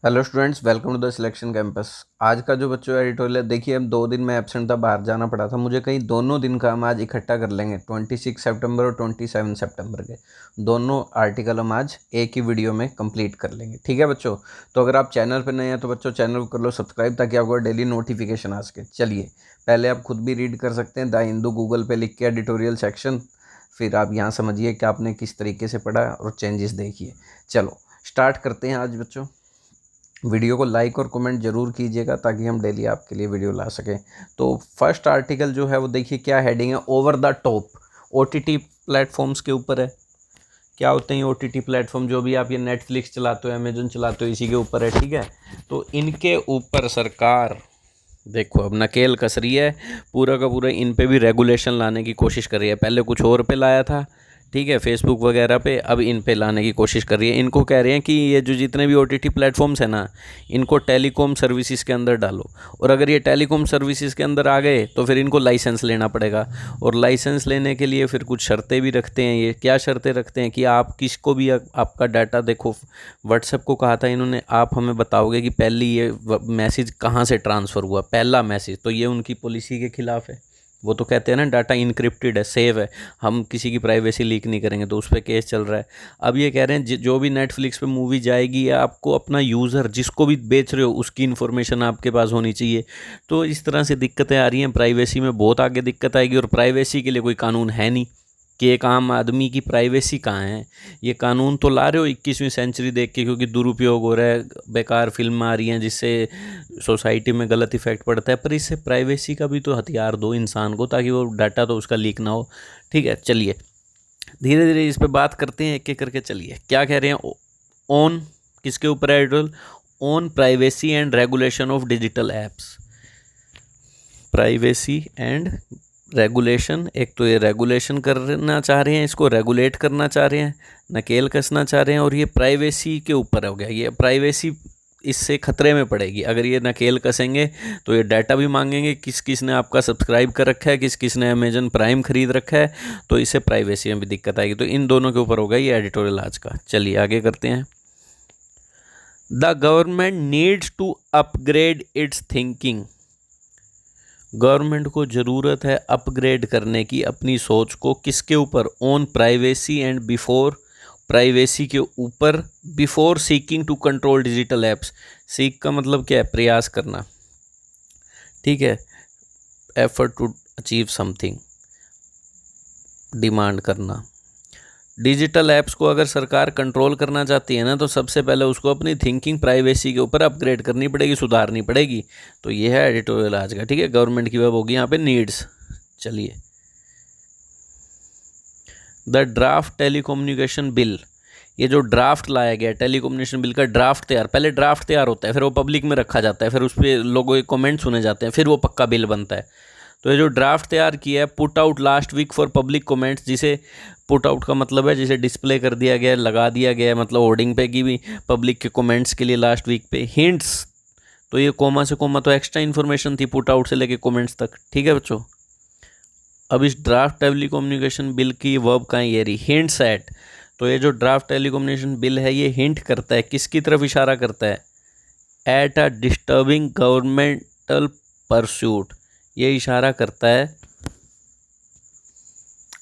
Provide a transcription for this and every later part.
Hello students, welcome to the selection campus. आज का जो बच्चों एडिटोरियल है, देखिए अब 2 दिन में एब्सेंट था, बाहर जाना पड़ा था मुझे कहीं। दोनों दिन का हम आज इकट्ठा कर लेंगे, 26 सितंबर और 27 सितंबर के दोनों आर्टिकल हम आज एक ही वीडियो में कंप्लीट कर लेंगे। ठीक है बच्चों। तो अगर आप चैनल पर नए हैं तो बच्चों चैनल को कर लो सब्सक्राइब, ताकि आपको डेली नोटिफिकेशन आ सके। चलिए, पहले आप खुद भी रीड कर सकते हैं द हिंदू, गूगल पे लिख के एडिटोरियल सेक्शन। फिर आप यहाँ समझिए कि आपने किस तरीके से पढ़ा और चेंजेस देखिए। चलो स्टार्ट करते हैं आज बच्चों। वीडियो को लाइक और कमेंट जरूर कीजिएगा, ताकि हम डेली आपके लिए वीडियो ला सकें। तो फर्स्ट आर्टिकल जो है वो देखिए क्या हेडिंग है, over the top. OTT platforms के ऊपर है। क्या होते हैं ये ओटीटी प्लेटफॉर्म? जो भी आप ये नेटफ्लिक्स चलाते हो, अमेजन चलाते हो, इसी के ऊपर है। ठीक है, तो इनके ऊपर सरकार देखो अब नकेल कस रही है। पूरा का पूरा इन पे भी रेगुलेशन लाने की कोशिश कर रही है। पहले कुछ और पे लाया था, ठीक है, फेसबुक वगैरह पे, अब इन पे लाने की कोशिश कर रही है। इनको कह रहे हैं कि ये जो जितने भी ओटीटी प्लेटफॉर्म्स हैं ना, इनको टेलीकॉम सर्विसेज के अंदर डालो। और अगर ये टेलीकॉम सर्विसेज के अंदर आ गए तो फिर इनको लाइसेंस लेना पड़ेगा। और लाइसेंस लेने के लिए फिर कुछ शर्तें भी रखते हैं। ये क्या शर्तें रखते हैं कि आप किसको भी आपका डाटा, देखो व्हाट्सएप को कहा था इन्होंने, आप हमें बताओगे कि पहली ये मैसेज कहाँ से ट्रांसफ़र हुआ, पहला मैसेज। तो ये उनकी पॉलिसी के खिलाफ है। वो तो कहते हैं ना डाटा इनक्रिप्टेड है, सेव है, हम किसी की प्राइवेसी लीक नहीं करेंगे। तो उस पर केस चल रहा है। अब ये कह रहे हैं जो भी नेटफ्लिक्स पे मूवी जाएगी, या आपको अपना यूज़र जिसको भी बेच रहे हो उसकी इन्फॉर्मेशन आपके पास होनी चाहिए। तो इस तरह से दिक्कतें आ रही हैं। प्राइवेसी में बहुत आगे दिक्कत आएगी। और प्राइवेसी के लिए कोई कानून है नहीं कि एक आम आदमी की प्राइवेसी कहाँ है। ये कानून तो ला रहे हो 21वीं सेंचुरी देख के, क्योंकि दुरुपयोग हो रहा है, बेकार फिल्म आ रही हैं जिससे सोसाइटी में गलत इफेक्ट पड़ता है। पर इससे प्राइवेसी का भी तो हथियार दो इंसान को, ताकि वो डाटा तो उसका लीक ना हो। ठीक है, चलिए धीरे धीरे इस पर बात करते हैं एक एक करके। चलिए क्या कह रहे हैं। ऑन किसके ऊपर है editorial? On privacy and regulation of digital apps. Privacy and regulation, एक तो ये रेगुलेशन करना चाह रहे हैं, इसको रेगुलेट करना चाह रहे हैं, नकेल कसना चाह रहे हैं। और ये प्राइवेसी के ऊपर हो गया। ये प्राइवेसी इससे खतरे में पड़ेगी। अगर ये नकेल कसेंगे तो ये डाटा भी मांगेंगे, किस किस ने आपका सब्सक्राइब कर रखा है, किस किस ने अमेजन प्राइम खरीद रखा है। तो इससे प्राइवेसी में भी दिक्कत आएगी। तो इन दोनों के ऊपर होगा ये एडिटोरियल आज का। चलिए आगे करते हैं। The government needs to upgrade its thinking. Government को ज़रूरत है अपग्रेड करने की अपनी सोच को। किसके ऊपर? On privacy and before, privacy के ऊपर, before seeking to control digital apps. Seek का मतलब क्या है? प्रयास करना, ठीक है, effort to achieve something, demand करना। डिजिटल ऐप्स को अगर सरकार कंट्रोल करना चाहती है ना, तो सबसे पहले उसको अपनी थिंकिंग प्राइवेसी के ऊपर अपग्रेड करनी पड़ेगी, सुधारनी पड़ेगी। तो ये है एडिटोरियल आज का। ठीक है, गवर्नमेंट की वेब होगी यहाँ पे नीड्स। चलिए, द ड्राफ्ट टेलीकम्युनिकेशन बिल। ये जो ड्राफ्ट लाया गया टेलीकम्युनिकेशन बिल का ड्राफ्ट तैयार, पहले ड्राफ्ट तैयार होता है, फिर वो पब्लिक में रखा जाता है, फिर उस पर लोगों के कमेंट सुने जाते हैं, फिर वो पक्का बिल बनता है। तो ये जो ड्राफ्ट तैयार किया है, put out last week for public comments. जिसे पुट आउट का मतलब है जिसे डिस्प्ले कर दिया गया, लगा दिया गया, मतलब होर्डिंग पे की भी पब्लिक के कमेंट्स के लिए लास्ट वीक पे। हिंट्स, तो ये कोमा से कोमा तो एक्स्ट्रा इन्फॉर्मेशन थी पुट आउट से लेके कमेंट्स तक। ठीक है बच्चों। अब इस ड्राफ्ट टेलीकम्युनिकेशन बिल की वर्ब का ये रही हिंट्स एट। तो ये जो ड्राफ्ट टेलीकम्युनिकेशन बिल है, ये हिंट करता है, किसकी तरफ इशारा करता है? At a disturbing governmental pursuit. ये इशारा करता है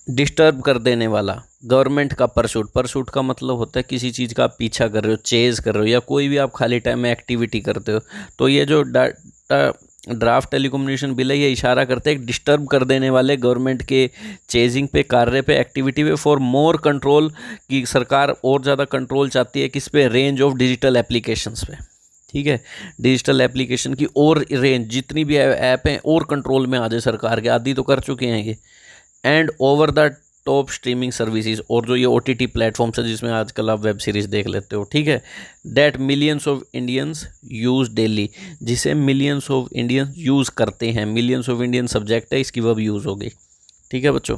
डिस्टर्ब कर देने वाला गवर्नमेंट का परसूट। परसूट का मतलब होता है किसी चीज़ का आप पीछा कर रहे हो, चेज कर रहे हो, या कोई भी आप खाली टाइम में एक्टिविटी करते हो। तो ये जो ड्राफ्ट टेलीकम्युनिकेशन बिल है, ये इशारा करते हैं डिस्टर्ब कर देने वाले गवर्नमेंट के चेजिंग पे, कार्य पे, एक्टिविटी पे, फॉर मोर कंट्रोल। की सरकार और ज़्यादा कंट्रोल चाहती है किस पे? रेंज ऑफ डिजिटल एप्लीकेशंस पे। ठीक है, डिजिटल एप्लीकेशन की और रेंज, जितनी भी ऐप हैं और कंट्रोल में आ जाए सरकार के। आदि तो कर चुके हैं ये। And over the top streaming services, और जो ये ओटीटी प्लेटफॉर्म्स है जिसमें आजकल आप वेब सीरीज देख लेते हो। ठीक है, that millions of Indians use daily, जिसे मिलियंस ऑफ इंडियंस यूज़ करते हैं। मिलियंस ऑफ इंडियन सब्जेक्ट है, इसकी वर्ब यूज़ हो गई। ठीक है बच्चों।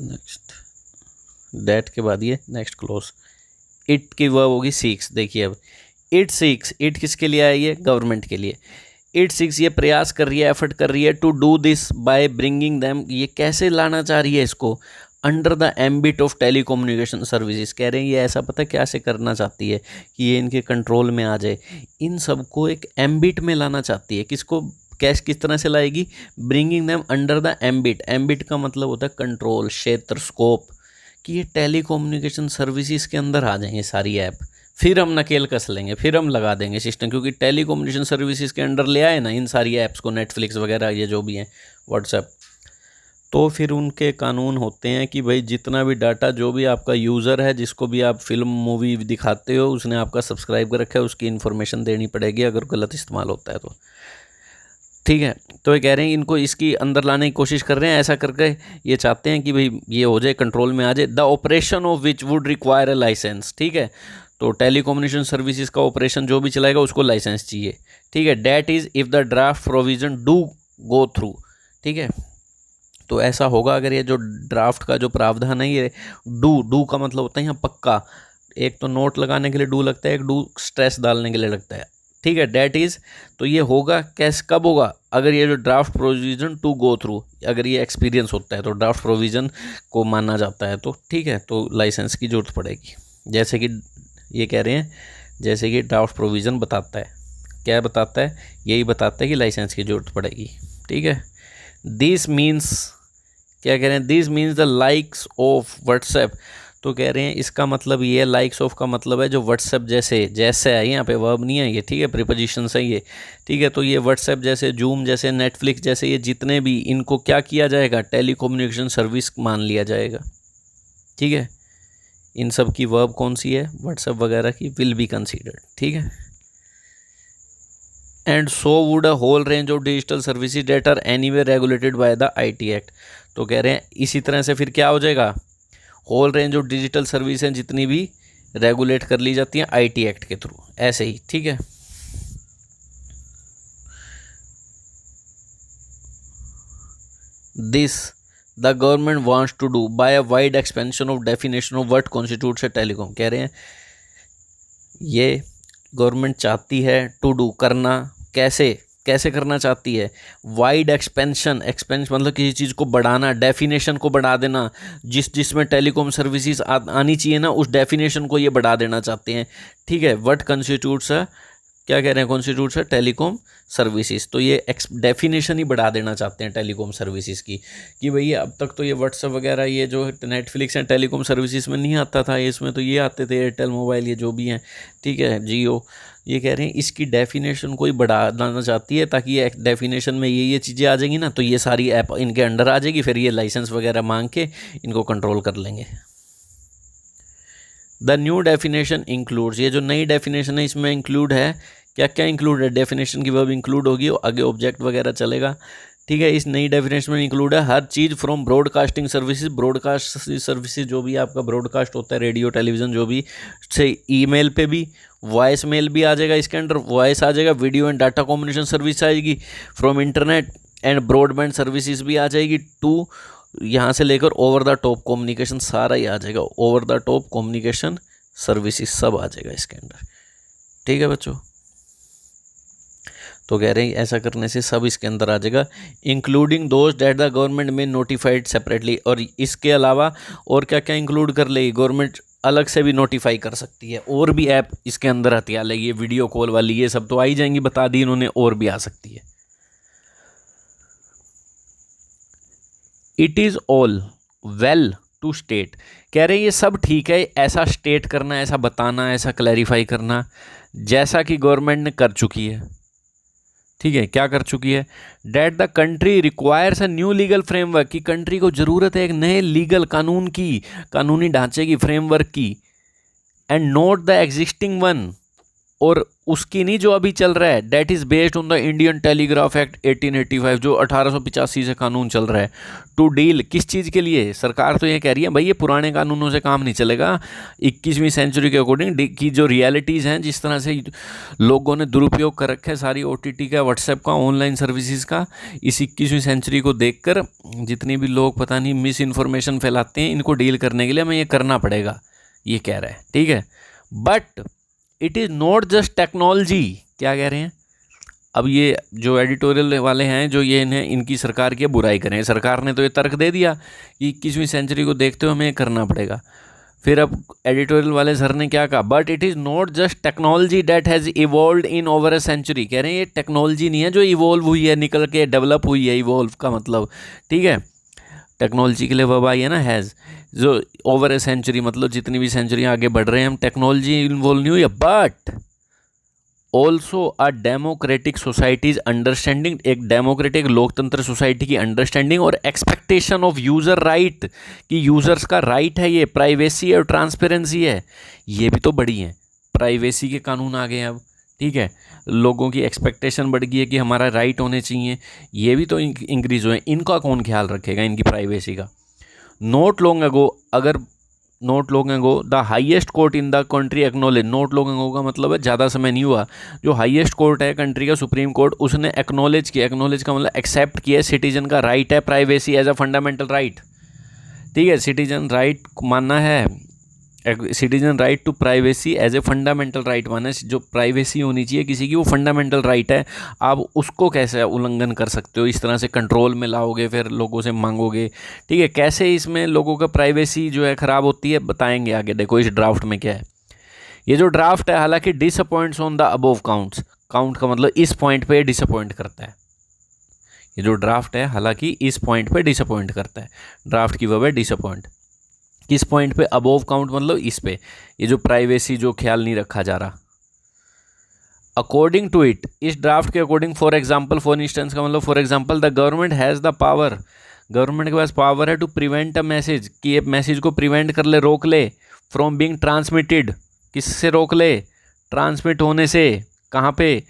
नेक्स्ट, दैट के बाद ये नेक्स्ट क्लोज। इट की वर्ब होगी सीक्स। देखिए अब इट सीक्स, इट किसके लिए आई है? गवर्नमेंट के लिए। इट सिक्स, ये प्रयास कर रही है, एफर्ट कर रही है to do this by bringing them. ये कैसे लाना चाह रही है इसको? Under the ambit of telecommunication services. कह रहे हैं ये ऐसा पता क्या से करना चाहती है कि ये इनके कंट्रोल में आ जाए, इन सबको एक एम्बिट में लाना चाहती है। किसको कैश किस तरह से लाएगी? Bringing them under the ambit. Ambit का मतलब होता है कंट्रोल, क्षेत्र, स्कोप, कि ये टेलीकम्युनिकेशन सर्विसेज के अंदर आ जाएंगे सारी ऐप। फिर हम नकेल कस लेंगे, फिर हम लगा देंगे सिस्टम, क्योंकि टेलीकम्युनिकेशन सर्विसेज के अंडर ले आए ना इन सारी ऐप्स को, नेटफ्लिक्स वगैरह ये जो भी हैं, व्हाट्सएप, तो फिर उनके कानून होते हैं कि भाई जितना भी डाटा जो भी आपका यूज़र है, जिसको भी आप फिल्म मूवी दिखाते हो, उसने आपका सब्सक्राइब कर रखा है, उसकी इन्फॉर्मेशन देनी पड़ेगी अगर गलत इस्तेमाल होता है तो। ठीक है, तो ये कह रहे हैं इनको इसकी अंदर लाने की कोशिश कर रहे हैं। ऐसा करके ये चाहते हैं कि भाई ये हो जाए, कंट्रोल में आ जाए। The operation of which would require a licence. ठीक है, तो टेलीकम्युनिकेशन सर्विसेज का ऑपरेशन जो भी चलाएगा उसको लाइसेंस चाहिए। ठीक है, that is if the draft provision do go through. ठीक है, तो ऐसा होगा अगर ये जो ड्राफ्ट का जो प्रावधान है, ये डू का मतलब होता है यहाँ पक्का। एक तो नोट लगाने के लिए डू लगता है, एक डू स्ट्रेस डालने के लिए लगता है। ठीक है, डैट इज़, तो ये होगा कैसे, कब होगा? अगर ये जो draft provision to go through, अगर ये एक्सपीरियंस होता है तो ड्राफ्ट प्रोविज़न को माना जाता है तो ठीक है, तो लाइसेंस की ज़रूरत पड़ेगी। जैसे कि ये कह रहे हैं, जैसे कि ड्राफ्ट प्रोविज़न बताता है, क्या बताता है? यही बताता है कि लाइसेंस की ज़रूरत पड़ेगी। ठीक है, दिस मीन्स, क्या कह रहे हैं? This means the likes of WhatsApp. तो कह रहे हैं इसका मतलब ये, लाइक्स ऑफ का मतलब है जो व्हाट्सएप जैसे, जैसे है यहाँ पे वर्ब नहीं है ये, ठीक है, प्रीपोजिशन है ये। ठीक है, तो ये व्हाट्सएप जैसे, जूम जैसे, नेटफ्लिक्स जैसे, ये जितने भी, इनको क्या किया जाएगा? टेलीकम्युनिकेशन सर्विस मान लिया जाएगा। ठीक है, इन सब की वर्ब कौन सी है? व्हाट्सएप वगैरह की, विल बी कंसीडर्ड। ठीक है, and so would a whole range of digital services that are anyway regulated by the IT act. तो कह रहे हैं इसी तरह से फिर क्या हो जाएगा? Whole range of digital service हैं जितनी भी रेगुलेट कर ली जाती हैं आईटी एक्ट के थ्रू, ऐसे ही। ठीक है, this the government wants to do by a wide expansion of definition of what constitutes a telecom. कह रहे हैं ये गवर्नमेंट चाहती है टू डू, करना, कैसे कैसे करना चाहती है? वाइड एक्सपेंशन, एक्सपेंशन मतलब किसी चीज़ को बढ़ाना, डेफिनेशन को बढ़ा देना, जिसमें टेलीकॉम सर्विसेज आनी चाहिए ना, उस डेफिनेशन को ये बढ़ा देना चाहते हैं। ठीक है, व्हाट कॉन्स्टिट्यूट्स है, क्या कह रहे हैं? कॉन्स्टिट्यूट्स है टेलीकॉम सर्विसेज। तो ये डेफिनेशन ही बढ़ा देना चाहते हैं टेलीकॉम सर्विसेज की, कि भई अब तक तो ये व्हाट्सएप वगैरह, ये जो नेटफ्लिक्स हैं, टेलीकॉम सर्विसेज में नहीं आता था, इसमें तो ये आते थे, एयरटेल मोबाइल, ये जो भी हैं, ठीक है, जियो। ये कह रहे हैं इसकी डेफिनेशन को ही बढ़ाना चाहती है, ताकि ये डेफिनेशन में ये चीज़ें आ जाएंगी ना, तो ये सारी ऐप इनके अंडर आ जाएगी, फिर ये लाइसेंस वगैरह मांग के इनको कंट्रोल कर लेंगे। द न्यू डेफिनेशन इंक्लूड्स, ये जो नई डेफिनेशन है इसमें इंक्लूड है, क्या क्या इंक्लूड है? डेफिनेशन की वर्ब इंक्लूड होगी, आगे ऑब्जेक्ट वगैरह चलेगा। ठीक है, इस नई डेफिनेशन में इंक्लूड है हर चीज़ from broadcasting services, broadcast services जो भी आपका ब्रॉडकास्ट होता है, रेडियो टेलीविज़न जो भी, से ईमेल पे भी, वॉइस मेल भी आ जाएगा इसके अंडर, वॉइस आ जाएगा, video and data communication service आएगी, from internet and broadband services भी आ जाएगी, टू यहाँ से लेकर ओवर द टॉप कम्युनिकेशन सारा ही आ जाएगा, over the top communication services सब आ जाएगा इसके अंदर। ठीक है बच्चों, तो कह रहे हैं ऐसा करने से सब इसके अंदर आ जाएगा, including those that the government may notified separately. और इसके अलावा और क्या क्या इंक्लूड कर लेगी गवर्नमेंट? अलग से भी नोटिफाई कर सकती है, और भी ऐप इसके अंदर आती है, ये वीडियो कॉल वाली, ये सब तो आ ही जाएंगी, बता दी इन्होंने, और भी आ सकती है। It is all well to state, कह रहे हैं ये सब ठीक है, ऐसा स्टेट करना, ऐसा बताना, ऐसा क्लैरिफाई करना, जैसा कि गवर्नमेंट ने कर चुकी है। ठीक है, क्या कर चुकी है? That the country requires a new legal framework, की कंट्री को ज़रूरत है एक नए लीगल कानून की, कानूनी ढांचे की, फ्रेमवर्क की, and note the existing one, और उसकी नहीं जो अभी चल रहा है, that is based on the Indian telegraph act 1885 जो 1885 से कानून चल रहा है, टू डील, किस चीज़ के लिए? सरकार तो ये कह रही है भाई ये पुराने कानूनों से काम नहीं चलेगा, 21वीं सेंचुरी के अकॉर्डिंग की जो रियलिटीज़ हैं, जिस तरह से लोगों ने दुरुपयोग कर रखा है सारी OTT का, व्हाट्सएप का, ऑनलाइन सर्विसेज का, इस 21वीं सेंचुरी को देखकर जितने भी लोग पता नहीं मिस इन्फॉर्मेशन फैलाते हैं, इनको डील करने के लिए हमें ये करना पड़ेगा, ये कह रहा है। ठीक है, but it is not just technology, क्या कह रहे हैं? अब ये जो एडिटोरियल वाले हैं जो ये इन्हें इनकी सरकार की बुराई करें, सरकार ने तो ये तर्क दे दिया कि 21वीं सेंचुरी को देखते हुए हमें ये करना पड़ेगा। फिर अब एडिटोरियल वाले सर ने क्या कहा, but it is not just technology that has evolve in over a century. कह रहे हैं ये टेक्नोलॉजी नहीं है जो इवॉल्व हुई है, निकल के डेवलप हुई है, इवॉल्व का मतलब, ठीक है, टेक्नोलॉजी के लिए वर्ब आई है ना हैज़, जो ओवर ए सेंचुरी मतलब जितनी भी सेंचुरी आगे बढ़ रहे हैं हम, टेक्नोलॉजी इन्वॉल्व नहीं हुई है, but also a democratic societies understanding, एक डेमोक्रेटिक लोकतंत्र सोसाइटी की अंडरस्टैंडिंग और एक्सपेक्टेशन ऑफ यूज़र राइट, कि यूज़र्स का राइट है, ये प्राइवेसी और ट्रांसपेरेंसी है, ये भी तो बड़ी है, प्राइवेसी के कानून आ गए हैं अब, ठीक है, लोगों की एक्सपेक्टेशन बढ़ गई है कि हमारा राइट होने चाहिए, ये भी तो इंक्रीज हुए, इनका कौन ख्याल रखेगा, इनकी प्राइवेसी का। नोट लॉन्ग अगो, अगर not long ago the highest court in the country acknowledge, not long ago का मतलब है ज़्यादा समय नहीं हुआ, जो हाईएस्ट कोर्ट है कंट्री का, सुप्रीम कोर्ट, उसने एक्नोलेज किया, एक्नोलेज का मतलब एक्सेप्ट किया, सिटीजन का राइट है privacy as a fundamental right, ठीक है, सिटीजन राइट मानना है, citizen right to privacy as a fundamental right माना, जो प्राइवेसी होनी चाहिए किसी की वो फंडामेंटल राइट है, आप उसको कैसे उल्लंघन कर सकते हो, इस तरह से कंट्रोल में लाओगे, फिर लोगों से मांगोगे, ठीक है, कैसे इसमें लोगों का प्राइवेसी जो है ख़राब होती है, बताएंगे आगे। देखो इस ड्राफ्ट में क्या है, ये जो ड्राफ्ट है हालांकि disappoints on the above counts, count का मतलब इस पॉइंट पे डिसअपॉइंट करता है, ये जो ड्राफ्ट है हालांकि इस पॉइंट पे डिसअपॉइंट करता है, ड्राफ्ट की वर्ब है डिसअपॉइंट, किस पॉइंट पे, अबोव काउंट मतलब इस पे, ये जो प्राइवेसी जो ख्याल नहीं रखा जा रहा। अकॉर्डिंग टू इट, इस ड्राफ्ट के according, for example, for instance का मतलब for example, the government has the power, government के पास पावर है टू प्रिवेंट अ मैसेज, कि ये मैसेज को प्रिवेंट कर ले, रोक ले, फ्रॉम बीइंग ट्रांसमिटेड, किससे रोक ले, ट्रांसमिट होने से, कहाँ पे,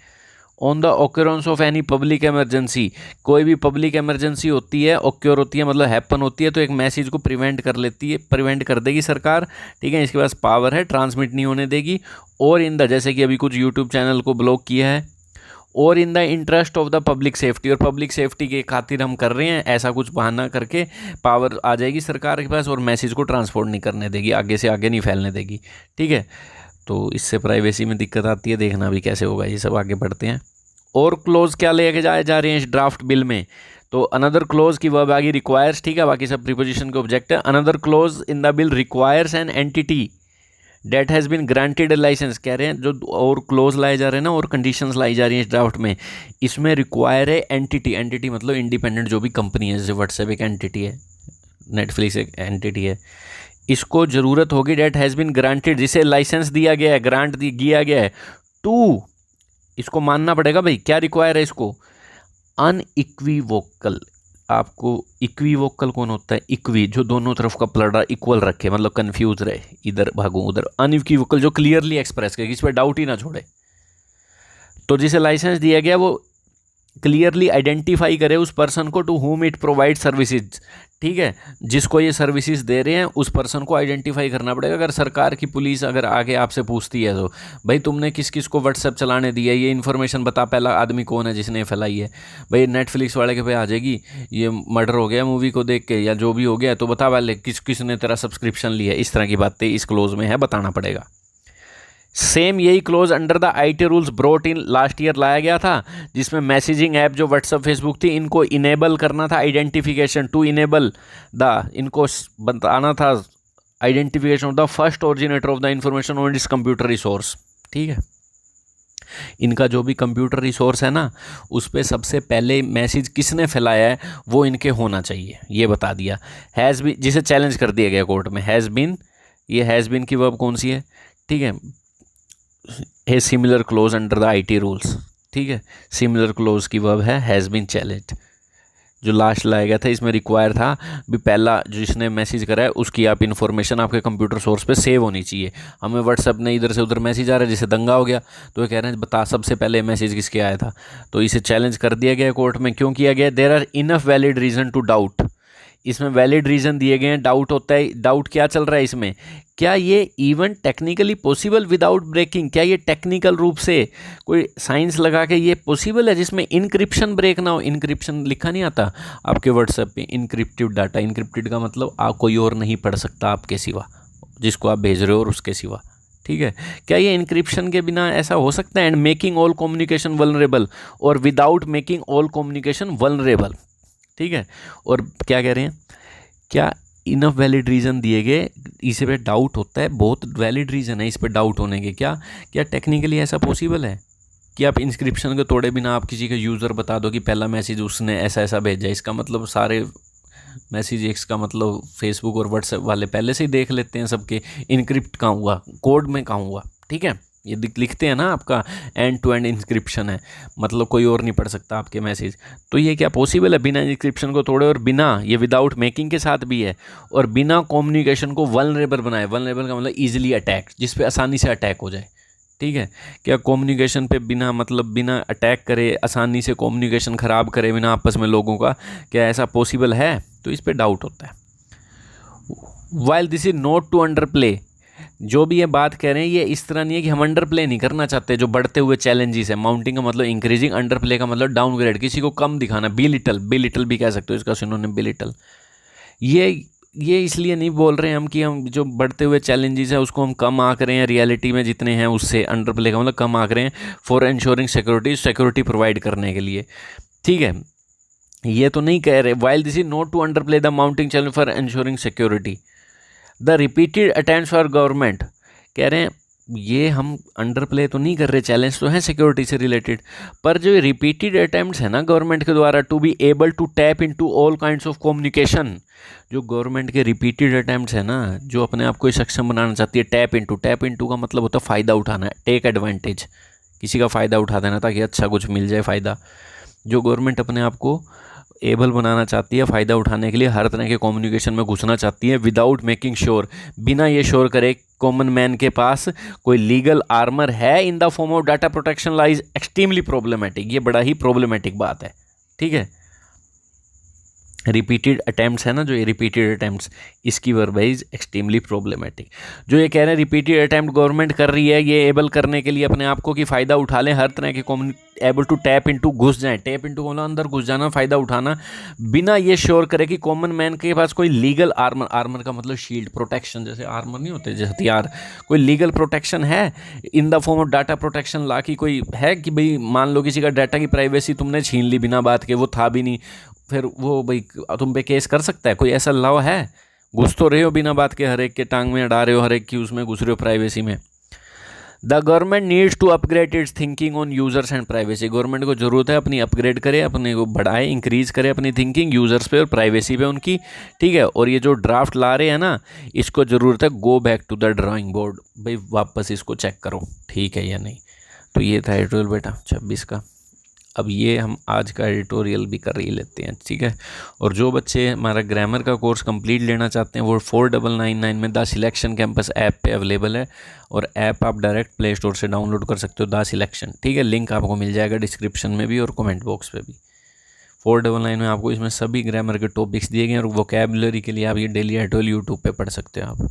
on the occurrence of any public emergency, कोई भी पब्लिक इमरजेंसी होती है, ऑक्योर होती है मतलब हैपन होती है, तो एक मैसेज को प्रिवेंट कर लेती है, प्रिवेंट कर देगी सरकार, ठीक है, इसके पास पावर है, ट्रांसमिट नहीं होने देगी, और इन द, जैसे कि अभी कुछ यूट्यूब चैनल को ब्लॉक किया है, और in the interest of the public safety, और पब्लिक सेफ्टी के खातिर हम कर रहे हैं, ऐसा कुछ बहाना करके पावर आ जाएगी सरकार के पास और मैसेज को ट्रांसपोर्ट नहीं करने देगी, आगे से आगे नहीं फैलने देगी, ठीक है, तो इससे प्राइवेसी में दिक्कत आती है, देखना भी कैसे होगा, ये सब आगे बढ़ते हैं। और क्लोज क्या लेके जाए जा रहे हैं इस ड्राफ्ट बिल में, तो अनदर क्लोज की वर्ब आ गई रिक्वायर्स, ठीक है, बाकी सब प्रीपोजिशन के ऑब्जेक्ट है। Another clause in the bill requires an entity that has been granted licence, कह रहे हैं जो और क्लोज लाए जा रहे हैं ना, और कंडीशंस लाई जा रही हैं इस ड्राफ्ट में, इसमें रिक्वायर है एंटिटी, एंटिटी मतलब इंडिपेंडेंट जो भी कंपनी है, जैसे व्हाट्सएप एक एंटिटी है, नेटफ्लिक्स एक एंटिटी है, इसको ज़रूरत होगी, डेट हैज़ बीन ग्रांटेड, जिसे लाइसेंस दिया गया है, ग्रांट किया गया है, टू, इसको मानना पड़ेगा भाई, क्या रिक्वायर है इसको, अनइक्वीवोकल, आपको इक्वीवोकल कौन होता है, इक्वी जो दोनों तरफ का प्लडा इक्वल रखे, मतलब कंफ्यूज रहे, इधर भागूं उधर, अनइक्वीवोकल जो क्लियरली एक्सप्रेस करे, किस पर डाउट ही ना छोड़े, तो जिसे लाइसेंस दिया गया वो क्लियरली आइडेंटिफाई करे उस पर्सन को, to whom it provide services, ठीक है, जिसको ये सर्विसेज दे रहे हैं उस पर्सन को आइडेंटिफाई करना पड़ेगा। अगर सरकार की पुलिस अगर आके आपसे पूछती है तो भाई तुमने किस किस को व्हाट्सएप चलाने दिया, ये इन्फॉर्मेशन बता, पहला आदमी कौन है जिसने फैलाई है, भाई नेटफ्लिक्स वाले के पे आ जाएगी, ये मर्डर हो गया मूवी को देख के या जो भी हो गया, तो बता पहले किस किसने तेरा सब्सक्रिप्शन लिया, इस तरह की बातें इस क्लोज में है, बताना पड़ेगा। सेम यही close under the IT rules brought in last year लाया गया था, जिसमें मैसेजिंग ऐप जो व्हाट्सएप फेसबुक थी इनको इनेबल करना था, आइडेंटिफिकेशन टू इनेबल द, इनको बताना था identification of the first originator of the information on it's computer resource, ठीक है, इनका जो भी कंप्यूटर रिसोर्स है ना उस पर सबसे पहले मैसेज किसने फैलाया है वो इनके होना चाहिए, ये बता दिया। हैज़ बीन, जिसे चैलेंज कर दिया गया कोर्ट में, हैज़ बीन, ये हैज़ बीन की वर्ब कौन सी है, ठीक है, है similar close under the IT rules, ठीक है, सिमिलर क्लोज की वर्ब है हैज़ बीन चैलेंज्ड। जो लास्ट लाया गया था इसमें रिक्वायर था भी पहला जिसने मैसेज करा है उसकी आप इन्फॉर्मेशन आपके कंप्यूटर सोर्स पे सेव होनी चाहिए। हमें व्हाट्सएप ने इधर से उधर मैसेज आ रहा है जिससे दंगा हो गया, तो ये कह रहे हैं बता सबसे पहले मैसेज किसके आया था, तो इसे चैलेंज कर दिया गया कोर्ट में। क्यों किया गया, there are enough valid reason to doubt, इसमें वैलिड रीज़न दिए गए हैं, डाउट होता है, डाउट क्या चल रहा है इसमें, क्या ये even technically possible without breaking, क्या ये टेक्निकल रूप से कोई साइंस लगा के ये पॉसिबल है जिसमें इनक्रिप्शन ब्रेक ना हो। इनक्रिप्शन लिखा नहीं आता आपके व्हाट्सएप पे, इनक्रिप्टेड डाटा, इनक्रिप्टेड का मतलब आप कोई और नहीं पढ़ सकता आपके सिवा, जिसको आप भेज रहे हो और उसके सिवा, ठीक है, क्या ये इंक्रिप्शन के बिना ऐसा हो सकता है? And making all communication vulnerable और without making all communication vulnerable, ठीक है। और क्या कह रहे हैं, क्या इनफ वैलिड रीज़न दिए गए, इस पे डाउट होता है, बहुत वैलिड रीज़न है इस पे डाउट होने के। क्या क्या टेक्निकली ऐसा पॉसिबल है कि आप इंस्क्रिप्शन को तोड़े बिना आप किसी का यूज़र बता दो कि पहला मैसेज उसने ऐसा ऐसा भेजा, इसका मतलब सारे मैसेज एक्स का मतलब फेसबुक और व्हाट्सएप वाले पहले से ही देख लेते हैं सबके, इनक्रिप्ट कहाँ हुआ, कोड में कहाँ हुआ, ठीक है। ये लिखते हैं ना आपका एंड टू एंड इंस्क्रिप्शन है, मतलब कोई और नहीं पढ़ सकता आपके मैसेज। तो ये क्या पॉसिबल है बिना इंस्क्रिप्शन को तोड़े, और बिना, ये विदाउट मेकिंग के साथ भी है, और बिना कम्युनिकेशन को वल्नरेबल बनाए। वल्नरेबल का मतलब ईजिली अटैक, जिस पे आसानी से अटैक हो जाए, ठीक है। क्या कम्युनिकेशन पे बिना मतलब बिना अटैक करे, आसानी से कम्युनिकेशन ख़राब करे बिना आपस में लोगों का, क्या ऐसा पॉसिबल है? तो इस पे डाउट होता है। While this is not to underplay, जो भी ये बात कह रहे हैं ये इस तरह नहीं है कि हम अंडर प्ले नहीं करना चाहते जो बढ़ते हुए चैलेंजेस है। माउंटिंग का मतलब इंक्रीजिंग, अंडर प्ले का मतलब डाउनग्रेड, किसी को कम दिखाना, बिलिटल भी कह सकते हो इसका सिनोनिम बिलिटल। ये इसलिए नहीं बोल रहे हैं हम कि हम जो बढ़ते हुए चैलेंजेस है उसको हम कम आंक रहे हैं, रियलिटी में जितने हैं उससे अंडर प्ले का मतलब कम आंक रहे हैं, फॉर इंश्योरिंग सिक्योरिटी प्रोवाइड करने के लिए, ठीक है। ये तो नहीं कह रहे while this is not to underplay the mounting challenge for ensuring security the repeated attempts for government, कह रहे हैं ये हम अंडर प्ले तो नहीं कर रहे, चैलेंज तो है सिक्योरिटी से रिलेटेड, पर जो रिपीटेड अटेम्प्ट्स है ना गवर्नमेंट के द्वारा to be able to tap into all kinds of communication, जो गवर्नमेंट के रिपीटेड अटेम्प्ट्स है ना, जो अपने आप को सक्षम बनाना चाहती है, टैप इनटू का मतलब होता है फ़ायदा उठाना, टेक एडवांटेज, किसी का फ़ायदा उठा देना ताकि अच्छा कुछ मिल जाए फ़ायदा। जो गवर्नमेंट अपने आप को एबल बनाना चाहती है फ़ायदा उठाने के लिए, हर तरह के कम्युनिकेशन में घुसना चाहती है, विदाउट मेकिंग श्योर, बिना ये श्योर करे कॉमन मैन के पास कोई लीगल आर्मर है in the form of data protection lies extremely problematic. ये बड़ा ही प्रॉब्लमेटिक बात है, ठीक है। रिपीटेड अटैम्प्ट्स है ना, जो ये रिपीटेड अटैम्प्ट्स, इसकी वर्बाइज एक्सट्रीमली प्रॉब्लमेटिक। जो ये कह रहे हैं रिपीटेड अटैम्प्ट गवर्नमेंट कर रही है ये एबल करने के लिए अपने आप को कि फ़ायदा उठा लें, हर तरह के एबल टू टैप इनटू, घुस जाएं, टैप इनटू बोला अंदर घुस जाना, फ़ायदा उठाना, बिना ये श्योर करे कि कॉमन मैन के पास कोई लीगल आर्मर का मतलब शील्ड, प्रोटेक्शन, जैसे आर्मर नहीं होते जैसे हथियार, कोई लीगल प्रोटेक्शन है in the form of data protection law की, कोई है कि भाई मान लो किसी का डाटा की प्राइवेसी तुमने छीन ली बिना बात के, वो था भी नहीं, फिर वो भाई तुम पे केस कर सकता है, कोई ऐसा लॉ है? घुस तो रहे हो बिना बात के, हर एक के टांग में अड़ा रहे हो, हर एक की उसमें घुस रहे हो प्राइवेसी में। The government needs to upgrade its thinking on users and privacy, government को जरूरत है अपनी अपग्रेड करे, अपने को बढ़ाए, इंक्रीज करे अपनी थिंकिंग यूजर्स पे और प्राइवेसी पे उनकी, ठीक है। और ये जो ड्राफ्ट ला रहे हैं ना, इसको ज़रूरत है go back to the drawing board, भाई वापस इसको चेक करो ठीक है या नहीं। तो ये था एडिटोरियल बेटा 26 का। अब ये हम आज का एडिटोरियल भी कर ही लेते हैं, ठीक है। और जो बच्चे हमारा ग्रामर का कोर्स कंप्लीट लेना चाहते हैं वो 4999 में द सिलेक्शन कैंपस ऐप पे अवेलेबल है, और ऐप आप डायरेक्ट प्ले स्टोर से डाउनलोड कर सकते हो, द सिलेक्शन, ठीक है। लिंक आपको मिल जाएगा डिस्क्रिप्शन में भी और कमेंट बॉक्स पे भी। 499 में आपको इसमें सभी ग्रामर के टॉपिक्स दिए गए हैं, और वोकेबुलरी के लिए आप ये डेली एडिटोरियल यूट्यूब पे पढ़ सकते हो। आप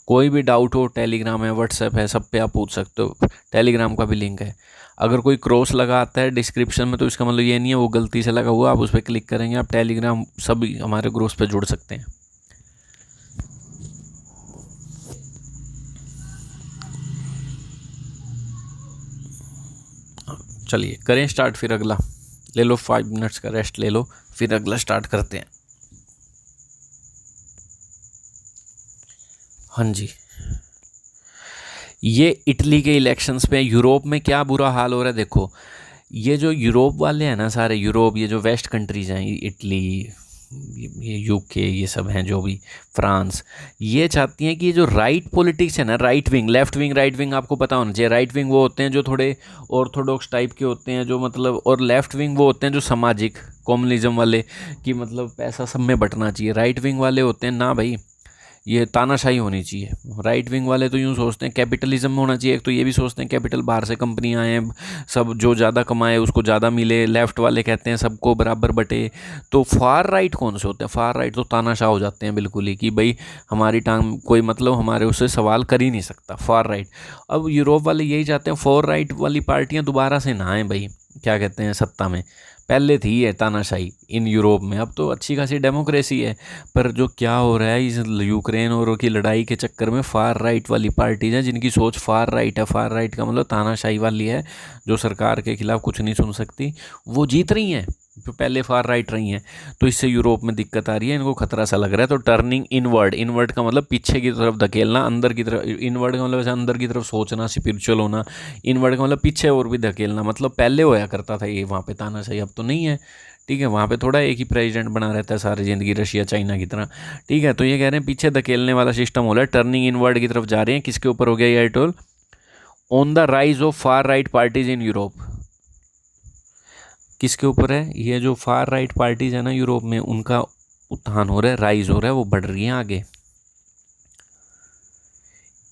कोई भी डाउट हो, टेलीग्राम है, व्हाट्सएप है, सब पे आप पूछ सकते हो, टेलीग्राम का भी लिंक है। अगर कोई क्रॉस लगा आता है डिस्क्रिप्शन में तो इसका मतलब ये नहीं है वो गलती से लगा हुआ, आप उस पर क्लिक करेंगे आप टेलीग्राम सभी हमारे ग्रुप्स पे जुड़ सकते हैं। चलिए करें स्टार्ट, फिर अगला ले लो, 5 मिनट्स का रेस्ट ले लो, फिर अगला स्टार्ट करते हैं। हाँ जी, ये इटली के इलेक्शंस पे, यूरोप में क्या बुरा हाल हो रहा है देखो। ये जो यूरोप वाले हैं ना, सारे यूरोप, ये जो वेस्ट कंट्रीज़ हैं, इटली, ये यूके, ये सब हैं जो भी, फ्रांस, ये चाहती हैं कि ये जो राइट पॉलिटिक्स है ना, right wing, left wing, right wing आपको पता होना चाहिए। राइट विंग वो होते हैं जो थोड़े ऑर्थोडॉक्स टाइप के होते हैं, जो मतलब, और लेफ्ट विंग वो होते हैं जो सामाजिक कम्युनिज्म वाले, कि मतलब पैसा सब में बंटना चाहिए। राइट विंग वाले होते हैं ना भाई, ये तानाशाही होनी चाहिए। राइट विंग वाले तो यूँ सोचते हैं कैपिटलिज्म होना चाहिए, एक तो ये भी सोचते हैं कैपिटल बाहर से कंपनियाँ आएँ, सब जो ज़्यादा कमाए उसको ज़्यादा मिले। लेफ़्ट वाले कहते हैं सबको बराबर बटे। तो फार राइट कौन से होते हैं? फार राइट तो तानाशाह हो जाते हैं बिल्कुल ही, कि भाई हमारी टांग कोई मतलब हमारे उससे सवाल कर ही नहीं सकता, फार राइट। अब यूरोप वाले यही चाहते हैं फार राइट वाली पार्टियाँ दोबारा से ना आएँ भाई, क्या कहते हैं, सत्ता में। पहले थी ये तानाशाही इन यूरोप में, अब तो अच्छी खासी डेमोक्रेसी है। पर जो क्या हो रहा है इस यूक्रेन और की लड़ाई के चक्कर में, फार राइट वाली पार्टीज हैं जिनकी सोच फार राइट है, फार राइट का मतलब तानाशाही वाली है, जो सरकार के खिलाफ कुछ नहीं सुन सकती, वो जीत रही हैं जो पहले फार राइट रही हैं। तो इससे यूरोप में दिक्कत आ रही है, इनको खतरा सा लग रहा है। तो टर्निंग इनवर्ड, इनवर्ड का मतलब पीछे की तरफ धकेलना, अंदर की तरफ, इनवर्ड का मतलब ऐसे अंदर की तरफ सोचना, स्पिरिचुअल होना। इनवर्ड का मतलब पीछे और भी धकेलना, मतलब पहले होया करता था ये वहाँ पे तानाशाही, अब तो नहीं है। ठीक है, वहाँ पे थोड़ा एक ही प्रेसिडेंट बना रहता है सारी ज़िंदगी, रशिया चाइना की तरह। ठीक है, तो ये कह रहे हैं पीछे धकेलने वाला सिस्टम हो रहा है, टर्निंग इनवर्ड की तरफ जा रहे हैं। किसके ऊपर हो गया ये toll? On the rise of far right parties in Europe. किसके ऊपर है? ये जो फार राइट पार्टीज है ना यूरोप में, उनका उत्थान हो रहा है, राइज हो रहा है, वो बढ़ रही है आगे।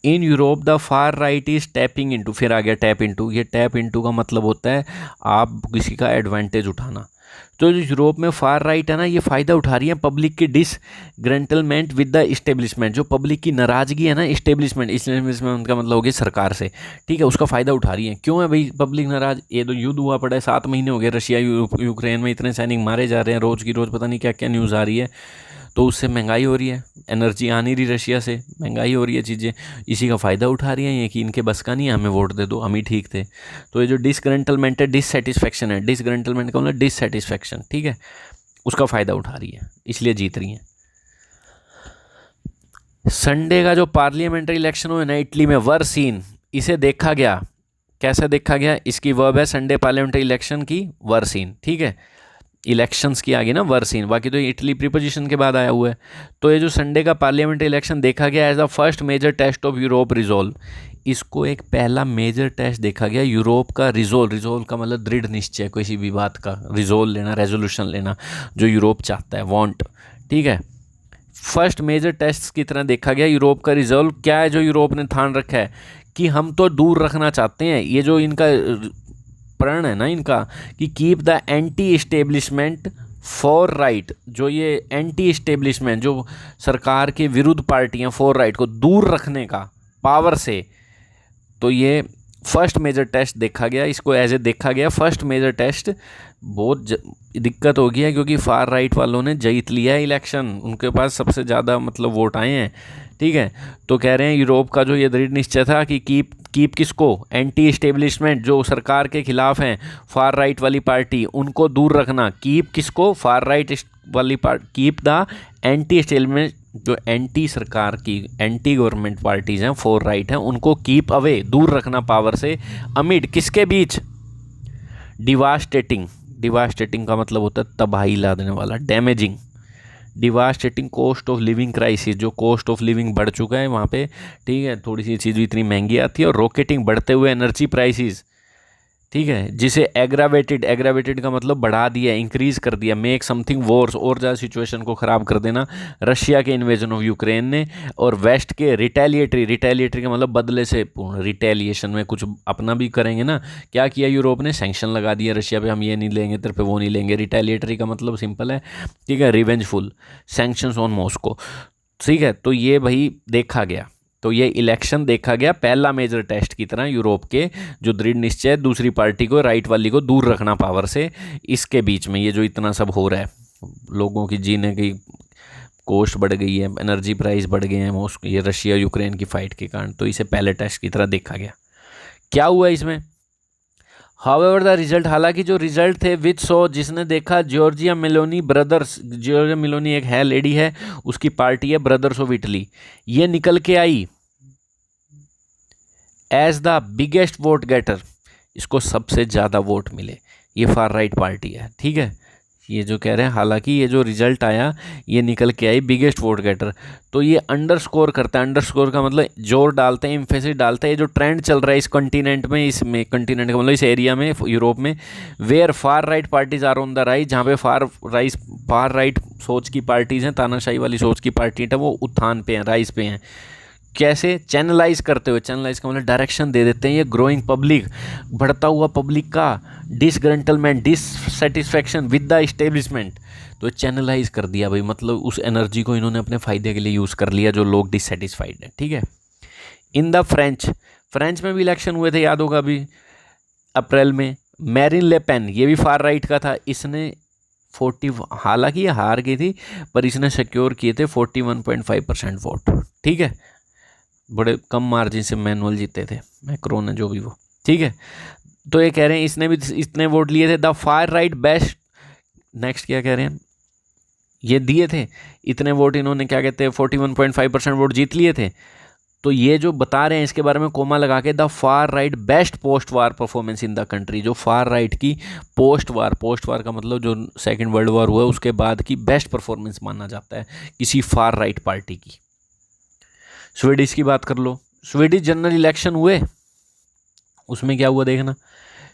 In Europe the far right is tapping into, फिर आ गया टैप इनटू। ये टैप इनटू का मतलब होता है आप किसी का एडवांटेज उठाना। तो जो यूरोप में फार राइट है ना, ये फ़ायदा उठा रही है पब्लिक की डिसग्रेंटलमेंट विद द इस्टेब्लिशमेंट। जो पब्लिक की नाराज़गी है ना, इस्टेब्लिशमेंट का मतलब हो गया सरकार से। ठीक है, उसका फ़ायदा उठा रही है। क्यों है भाई पब्लिक नाराज़? ये तो युद्ध हुआ पड़ा है, 7 महीने हो गए, रशिया यूक्रेन में इतने सैनिक मारे जा रहे हैं, रोज़ की रोज़ पता नहीं क्या क्या न्यूज़ आ रही है। तो उससे महंगाई हो रही है, एनर्जी आ नहीं रही रशिया से, महंगाई हो रही है, चीज़ें इसी का फ़ायदा उठा रही हैं ये, कि इनके बस का नहीं है, हमें वोट दे दो, हम ही ठीक थे। तो ये जो डिसग्रेंटलमेंट है, डिससेटिस्फैक्शन है, डिसग्रेंटलमेंट का मतलब डिससेटिस्फैक्शन, ठीक है, उसका फ़ायदा उठा रही है, इसलिए जीत रही हैं। संडे का जो पार्लियामेंट्री इलेक्शन हुए ना इटली में, वर सीन, इसे देखा गया। कैसे देखा गया? इसकी वर्ब है संडे पार्लियामेंट्री इलेक्शन की वर सीन। ठीक है, इलेक्शंस की आगे ना वर सीन, बाकी तो इटली प्रीपोजिशन के बाद आया हुआ है। तो ये जो संडे का पार्लियामेंट्री इलेक्शन देखा गया as the first major test of Europe resolve, इसको एक पहला मेजर टेस्ट देखा गया यूरोप का रिजोल्व। रिजोल्व का मतलब दृढ़ निश्चय, किसी भी बात का रिजोल्व लेना, रेजोल्यूशन लेना, जो यूरोप चाहता है, वांट। ठीक है, फर्स्ट मेजर टेस्ट की तरह देखा गया यूरोप का रिजोल्व। क्या है जो यूरोप ने ठान रखा है कि हम तो दूर रखना चाहते हैं, ये जो इनका प्रण है ना इनका, कि keep the anti establishment for right, जो ये एंटी इस्टेब्लिशमेंट, जो सरकार के विरुद्ध पार्टियां, फॉर राइट को दूर रखने का पावर से। तो ये फर्स्ट मेजर टेस्ट देखा गया, इसको एज ए देखा गया फर्स्ट मेजर टेस्ट। बहुत दिक्कत हो गई है क्योंकि फार राइट वालों ने जीत लिया है इलेक्शन, उनके पास सबसे ज़्यादा मतलब वोट आए हैं। ठीक है, तो कह रहे हैं यूरोप का जो ये दृढ़ निश्चय था कि कीप किसको? एंटी इस्टेब्लिशमेंट, जो सरकार के खिलाफ हैं, फार राइट वाली पार्टी, उनको दूर रखना। कीप किसको? फार राइट वाली party. Keep the anti establishment, जो एंटी सरकार की, एंटी गवर्नमेंट पार्टीज हैं, फॉर राइट हैं, उनको कीप अवे, दूर रखना पावर से। अमिड किसके बीच? डिवास्टेटिंग, डिवास्टेटिंग का मतलब होता है तबाही ला देने वाला, damaging. Devastating cost of living crisis, जो कॉस्ट ऑफ लिविंग बढ़ चुका है वहाँ पे। ठीक है, थोड़ी सी चीज़ इतनी महंगी आती है, और रॉकेटिंग, बढ़ते हुए एनर्जी प्राइसेस। ठीक है, जिसे एग्रावेटेड, एग्रावेटेड का मतलब बढ़ा दिया, इंक्रीज कर दिया। मेक समथिंग वॉर्स, और ज़्यादा सिचुएशन को ख़राब कर देना, रशिया के इन्वेजन ऑफ यूक्रेन ने। और वेस्ट के रिटेलिएटरी, रिटेलिएटरी का मतलब बदले से पूर्ण, रिटेलिएशन में कुछ अपना भी करेंगे ना। क्या किया यूरोप ने? सैंक्शन लगा दिया रशिया पे, हम ये नहीं लेंगे, तेरे पे वो नहीं लेंगे। रिटेलिएटरी का मतलब सिंपल है, ठीक है, रिवेंजफुल, सैंक्शंस ऑन मॉस्को। ठीक है, तो ये भाई देखा गया। तो ये इलेक्शन देखा गया पहला मेजर टेस्ट की तरह यूरोप के, जो दृढ़ निश्चय दूसरी पार्टी को, राइट वाली को दूर रखना पावर से। इसके बीच में ये जो इतना सब हो रहा है, लोगों की जीने की कॉस्ट बढ़ गई है, एनर्जी प्राइस बढ़ गए हैं, ये रशिया यूक्रेन की फाइट के कारण, तो इसे पहले टेस्ट की तरह देखा गया। क्या हुआ इसमें? हाउएवर द रिजल्ट, हालांकि जो रिजल्ट थे, विच सो, जिसने देखा Giorgia Meloni brothers, Giorgia Meloni एक है, लेडी है, उसकी पार्टी है ब्रदर्स ऑफ इटली, ये निकल के आई as the biggest vote getter, इसको सबसे ज़्यादा वोट मिले, ये फार राइट पार्टी है। ठीक है, ये जो कह रहे हैं, हालांकि ये जो रिजल्ट आया, ये निकल के आई बिगेस्ट वोट गेटर। तो ये अंडरस्कोर करता है, अंडरस्कोर का मतलब जोर डालते हैं, एम्फेसिस डालते हैं, ये जो ट्रेंड चल रहा है इस कॉन्टिनेंट में, इसमें कॉन्टिनेंट का मतलब इस एरिया में, यूरोप में, where far right parties are on the rise, जहाँ पे फार राइट सोच की पार्टीज़ हैं, तानाशाही वाली सोच की पार्टी है, वो उत्थान पे हैं, राइज पे हैं। कैसे? चैनलाइज करते हुए, चैनलाइज का मतलब डायरेक्शन दे देते हैं। ये ग्रोइंग पब्लिक, बढ़ता हुआ पब्लिक का डिसग्रेंटलमेंट, डिससेटिस्फैक्शन विद द इस्टेब्लिशमेंट, तो चैनलाइज कर दिया भाई, मतलब उस एनर्जी को इन्होंने अपने फ़ायदे के लिए यूज़ कर लिया, जो लोग डिससेटिस्फाइड हैं। ठीक है, इन द फ्रेंच में भी इलेक्शन हुए थे, याद होगा अभी अप्रैल में, मैरिन ले पेन, ये भी फार राइट का था, इसने 40, हालांकि ये हार गई थी पर इसने सिक्योर किए थे 41.5% वोट, ठीक है, बड़े कम मार्जिन से मैनुअल जीते थे, मैक्रोन है जो भी वो, ठीक है। तो ये कह रहे हैं इसने भी इतने वोट लिए थे। The far right best, next क्या कह रहे हैं, ये दिए थे इतने वोट, इन्होंने क्या कहते हैं 41.5% वोट जीत लिए थे। तो ये जो बता रहे हैं इसके बारे में कोमा लगा के, the far right best post war performance in the country, जो फार राइट की पोस्ट वार का मतलब जो सेकंड वर्ल्ड वॉर हुआ उसके बाद की बेस्ट परफॉर्मेंस माना जाता है किसी फार राइट पार्टी की। स्वीडिश की बात कर लो, स्वीडिश जनरल इलेक्शन हुए, उसमें क्या हुआ देखना,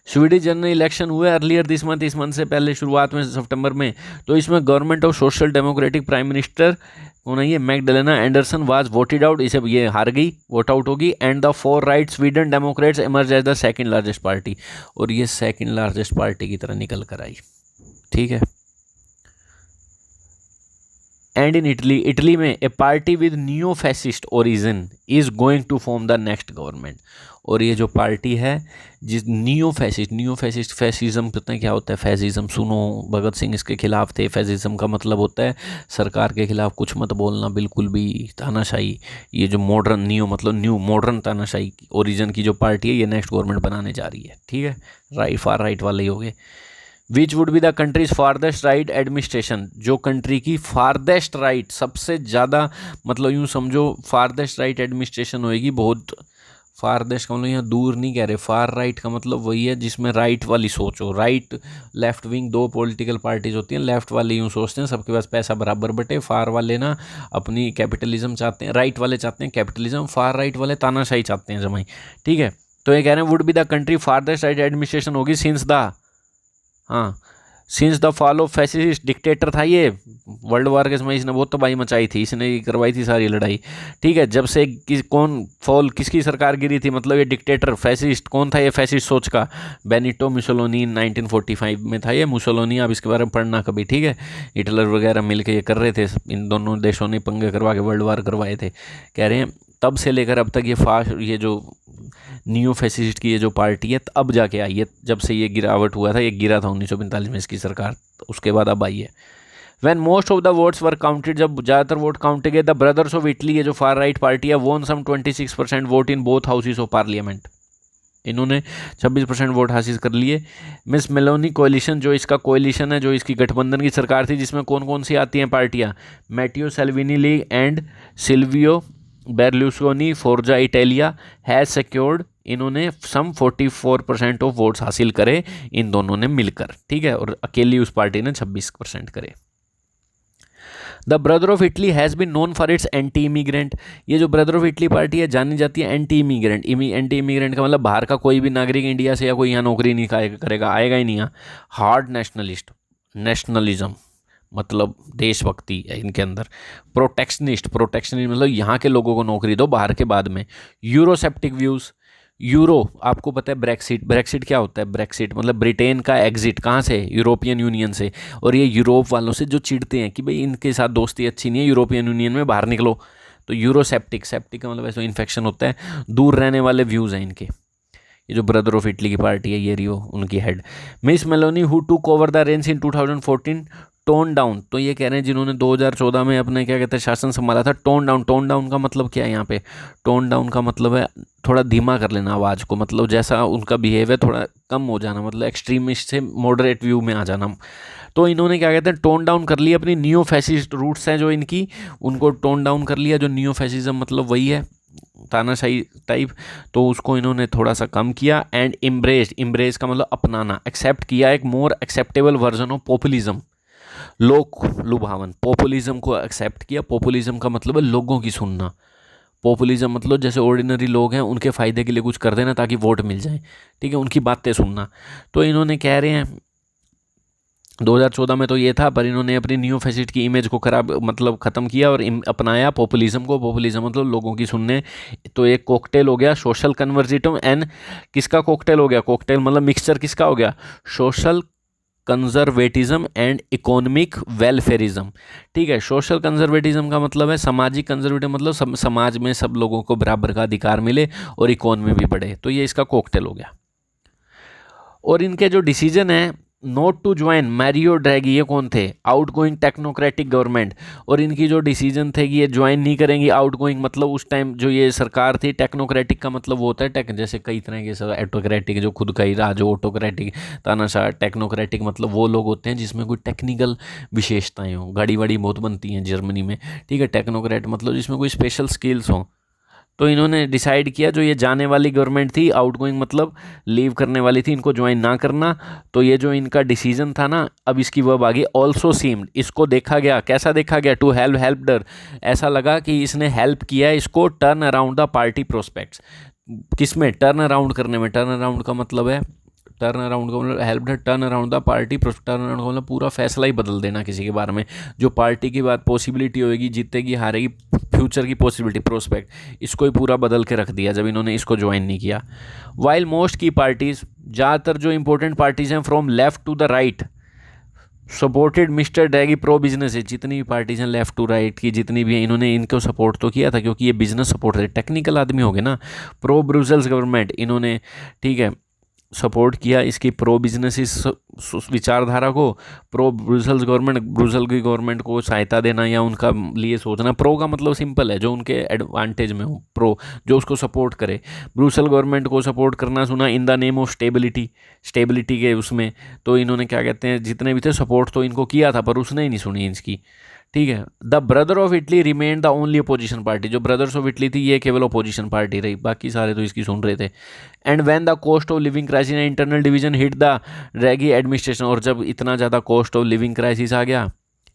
स्वीडिश जनरल इलेक्शन हुए अर्लियर दिस मंथ, इस मंथ से पहले शुरुआत में सितंबर में। तो इसमें government of social democratic prime minister कौन है ये, Magdalena Andersson was voted out, इसे ये हार गई, वोट आउट होगी। And the far right Sweden Democrats emerge as the second largest party, और ये सेकंड लार्जेस्ट पार्टी की तरह निकल कर आई, ठीक है। एंड इन इटली, इटली में a party with new fascist origin is going to form the next government, और ये जो पार्टी है जिस न्यू फैसिस्ट, फैसिज्म पता है क्या होता है, फैसिज्म सुनो, भगत सिंह इसके खिलाफ थे। फैसिज्म का मतलब होता है सरकार के खिलाफ कुछ मत बोलना, बिल्कुल भी, तानाशाही। ये जो मॉडर्न न्यू मतलब न्यू मॉडर्न तानाशाही ओरिजिन की जो पार्टी है ये नेक्स्ट गवर्नमेंट बनाने जा रही है, ठीक है, राइट, फार राइट वाले ही हो गए। Which would be the countries farthest right administration, जो कंट्री की फारदेस्ट राइट सबसे ज़्यादा, मतलब यूँ समझो फारदेस्ट राइट एडमिनिस्ट्रेशन होएगी, बहुत फारदेस्ट का मतलब यहाँ दूर नहीं कह रहे, फार राइट का मतलब वही है जिसमें राइट वाली सोच हो, राइट लेफ्ट विंग दो पॉलिटिकल पार्टीज होती हैं, लेफ्ट वाले यूँ सोचते हैं सबके पास पैसा बराबर बटे, फार वाले ना अपनी कैपिटलिज्म चाहते हैं, राइट वाले चाहते हैं कैपिटलिज्म, फार राइट वाले तानाशाही चाहते हैं जमाई, ठीक है। तो ये कह रहे हैं would be the country farthest right administration होगी सिंस द, हाँ, since the fall of fascist dictator था ये, वर्ल्ड वार के समय इसने बहुत तबाही मचाई थी, इसने करवाई थी सारी लड़ाई, ठीक है। जब से कौन फॉल, किसकी सरकार गिरी थी, मतलब ये डिक्टेटर फैसिस्ट कौन था, ये फैसिस्ट सोच का, बेनिटो मुसोलिनी 1945 में था ये मुसोलिनी, आप इसके बारे में पढ़ना कभी, ठीक है। हिटलर वगैरह मिल के ये कर रहे थे, इन दोनों देशों ने पंगे करवा के वर्ल्ड वार करवाए थे। कह रहे हैं तब से लेकर अब तक ये जो न्यू फैसिस्ट की ये जो पार्टी है अब जाके आई है, जब से ये गिरावट हुआ था, ये गिरा था 1945 में इसकी सरकार, उसके बाद अब आई है। When most of the votes were counted, जब ज़्यादातर वोट काउंट गए, द ब्रदर्स ऑफ इटली, ये जो फार राइट पार्टी है, वोन सम 26% vote in both houses of parliament, इन्होंने 26% वोट हासिल कर लिए। मिस मेलोनी कोalition, जो इसका कोalition है, जो इसकी गठबंधन की सरकार थी, जिसमें कौन कौन सी आती हैं पार्टियाँ, Matteo Salvini League and Silvio Berlusconi Forza Italia, has secured, इन्होंने सम 44% ऑफ वोट्स हासिल करे इन दोनों ने मिलकर, ठीक है, और अकेली उस पार्टी ने 26% करे। The Brother of Italy has been known for its anti immigrant, ये जो ब्रदर ऑफ इटली पार्टी है जानी जाती है एंटी इमिग्रेंट, एंटी इमिग्रेंट का मतलब बाहर का कोई भी नागरिक इंडिया से या कोई यहाँ नौकरी नहीं करेगा, आएगा ही नहीं यहाँ। हार्ड नेशनलिस्ट, नेशनलिज्म मतलब देशभक्ति है इनके अंदर। प्रोटेक्शनिस्ट मतलब यहाँ के लोगों को नौकरी दो बाहर के बाद में। यूरोसेप्टिक व्यूज़, यूरो आपको पता है, ब्रेक्सिट क्या होता है, ब्रेक्सिट मतलब ब्रिटेन का एग्जिट कहाँ से, यूरोपियन यूनियन से, और ये यूरोप वालों से जो चिढ़ते हैं कि भाई इनके साथ दोस्ती अच्छी नहीं है, यूरोपियन यूनियन में बाहर निकलो, तो यूरोसेप्टिक का मतलब ऐसा इन्फेक्शन होता है, दूर रहने वाले व्यूज़ हैं इनके। ये जो ब्रदर ऑफ इटली की पार्टी है ये रियो उनकी head. Miss Meloni who took over the Reigns in 2014 tone down, तो ये कह रहे हैं जिन्होंने 2014 में अपने क्या कहते हैं शासन संभाला था, टोन डाउन का मतलब क्या है यहाँ पे, टोन डाउन का मतलब है थोड़ा धीमा कर लेना आवाज़ को, मतलब जैसा उनका बिहेव है थोड़ा कम हो जाना, मतलब एक्सट्रीमिस्ट से मॉडरेट व्यू में आ जाना। तो इन्होंने क्या कहते हैं टोन डाउन कर लिया, अपनी न्यू फैसिस्ट रूट्स हैं जो इनकी, उनको टोन डाउन कर लिया, जो न्यू फैसिज्म मतलब वही है तानाशाही टाइप, तो उसको इन्होंने थोड़ा सा कम किया। एंड इम्ब्रेस का मतलब अपनाना, एक्सेप्ट किया एक मोर एक्सेप्टेबल वर्जन ऑफ पॉपुलिज्म, लोक लुभावन, पॉपुलिज्म को एक्सेप्ट किया। पॉपुलिज्म का मतलब है लोगों की सुनना, पॉपुलिज्म मतलब जैसे ऑर्डिनरी लोग हैं उनके फ़ायदे के लिए कुछ कर देना ताकि वोट मिल जाए, ठीक है, उनकी बातें सुनना। तो इन्होंने कह रहे हैं 2014 में तो ये था, पर इन्होंने अपनी न्यू फैसिस्ट की इमेज को खराब मतलब ख़त्म किया और अपनाया पॉपुलिज्म को। पॉपुलिज्म मतलब लोगों की सुनने। तो एक कॉकटेल हो गया सोशल कन्वर्जिटिव एंड किसका कॉकटेल हो गया, कॉकटेल मतलब मिक्सचर किसका हो गया, social conservatism and economic welfarism, ठीक है। सोशल कंजर्वेटिज्म का मतलब है सामाजिक कंजर्वेटिज्म मतलब समाज में सब लोगों को बराबर का अधिकार मिले और इकोनॉमी भी बढ़े, तो ये इसका कॉकटेल हो गया। और इनके जो डिसीजन है नोट टू ज्वाइन मैरियो ड्रैगी, ये कौन थे, आउटगोइंग टेक्नोक्रेटिक गवर्नमेंट, और इनकी जो डिसीजन थे कि ये ज्वाइन नहीं करेंगी आउटगोइंग, मतलब उस टाइम जो ये सरकार थी, टेक्नोक्रेटिक का मतलब वो होता है टेक, जैसे कई तरह के सब ऑटोक्रेटिक जो खुद का ही राज, ऑटोक्रेटिक तानाशाह, टेक्नोक्रेटिक मतलब वो लोग होते हैं जिसमें कोई टेक्निकल विशेषताएं हों, गाड़ी वाड़ी बहुत बनती हैं जर्मनी में, ठीक है, टेक्नोक्रेट मतलब जिसमें कोई स्पेशल स्किल्स हों। तो इन्होंने डिसाइड किया जो ये जाने वाली गवर्नमेंट थी, आउटगोइंग मतलब लीव करने वाली थी, इनको ज्वाइन ना करना। तो ये जो इनका डिसीजन था ना, अब इसकी वर्ब आ गई ऑल्सो सीम्ड, इसको देखा गया, कैसा देखा गया, टू हेल्प, ऐसा लगा कि इसने हेल्प किया है इसको turn around the party prospects. किसमें, टर्न अराउंड करने में, टर्न अराउंड का मतलब है, टर्न अराउंड का मतलब help turn around the party, turn around का मतलब पूरा फैसला ही बदल देना किसी के बारे में, जो पार्टी की बात पॉसिबिलिटी होगी, जीतेगी हारेगी, फ्यूचर की पॉसिबिलिटी प्रोस्पेक्ट, इसको ही पूरा बदल के रख दिया जब इन्होंने इसको ज्वाइन नहीं किया। वाइल मोस्ट की पार्टीज़, ज़्यादातर जो इंपॉर्टेंट पार्टीज़ हैं from left to the right supported Mister Draghi pro business है, जितनी भी पार्टीज हैं लेफ्ट टू राइट की जितनी भी हैं, इन्होंने इनको सपोर्ट तो किया था क्योंकि ये बिजनेस सपोर्ट थे, टेक्निकल आदमी हो गए ना। प्रो ब्रुसेल्स गवर्नमेंट, इन्होंने ठीक है सपोर्ट किया इसकी प्रो बिजनेस विचारधारा को, प्रो ब्रुसेल्स गवर्नमेंट, ब्रुसेल की गवर्नमेंट को सहायता देना या उनका लिए सोचना। प्रो का मतलब सिंपल है, जो उनके एडवांटेज में हो, प्रो जो उसको सपोर्ट करे। ब्रुसेल गवर्नमेंट को सपोर्ट करना सुना in the name of stability के उसमें, तो इन्होंने क्या कहते हैं जितने भी थे सपोर्ट तो इनको किया था, पर उसने ही नहीं सुनी इसकी, ठीक है। The Brother of Italy remain the only opposition party, जो ब्रदर्स ऑफ इटली थी ये केवल अपोजिशन पार्टी रही, बाकी सारे तो इसकी सुन रहे थे। And when the cost of living crisis and internal division hit the Draghi administration, और जब इतना ज़्यादा कॉस्ट ऑफ लिविंग क्राइसिस आ गया,